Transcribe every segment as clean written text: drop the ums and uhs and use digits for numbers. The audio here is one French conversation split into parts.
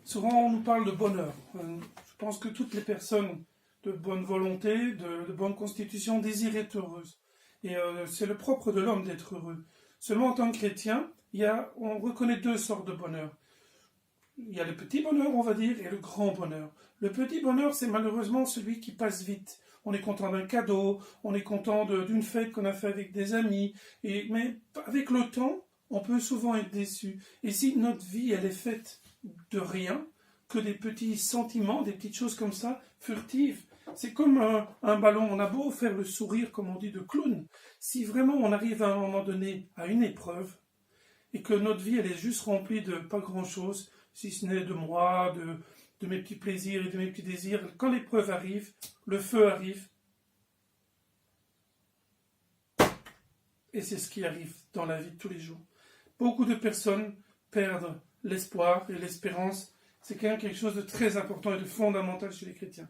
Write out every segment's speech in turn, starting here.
Souvent, on nous parle de bonheur. Je pense que toutes les personnes de bonne volonté, de bonne constitution, désirent être heureuses. Et c'est le propre de l'homme d'être heureux. Seulement, en tant que chrétien, on reconnaît deux sortes de bonheur. Il y a le petit bonheur, on va dire, et le grand bonheur. Le petit bonheur, c'est malheureusement celui qui passe vite. On est content d'un cadeau, on est content d'une fête qu'on a fait avec des amis, mais avec le temps, on peut souvent être déçu. Et si notre vie, elle est faite de rien, que des petits sentiments, des petites choses comme ça, furtives, c'est comme un ballon, on a beau faire le sourire, comme on dit, de clown. Si vraiment on arrive à un moment donné à une épreuve, et que notre vie, elle est juste remplie de pas grand-chose, si ce n'est de moi, de mes petits plaisirs et de mes petits désirs. Quand l'épreuve arrive, le feu arrive, et c'est ce qui arrive dans la vie de tous les jours. Beaucoup de personnes perdent l'espoir et l'espérance. C'est quand même quelque chose de très important et de fondamental chez les chrétiens.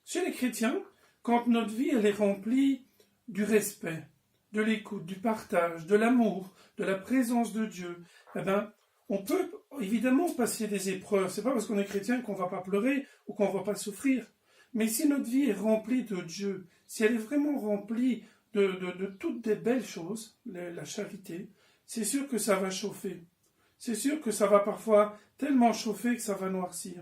Chez les chrétiens, quand notre vie, elle est remplie du respect, de l'écoute, du partage, de l'amour, de la présence de Dieu, eh ben, on peut évidemment passer des épreuves. C'est pas parce qu'on est chrétien qu'on va pas pleurer ou qu'on va pas souffrir. Mais si notre vie est remplie de Dieu, si elle est vraiment remplie de toutes des belles choses, la charité, c'est sûr que ça va chauffer. C'est sûr que ça va parfois tellement chauffer que ça va noircir.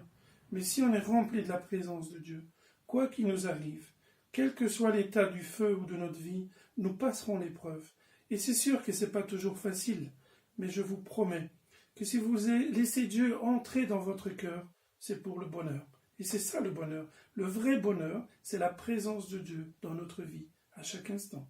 Mais si on est rempli de la présence de Dieu, quoi qu'il nous arrive, quel que soit l'état du feu ou de notre vie, nous passerons l'épreuve. Et c'est sûr que ce n'est pas toujours facile, mais je vous promets que si vous laissez Dieu entrer dans votre cœur, c'est pour le bonheur. Et c'est ça le bonheur. Le vrai bonheur, c'est la présence de Dieu dans notre vie, à chaque instant.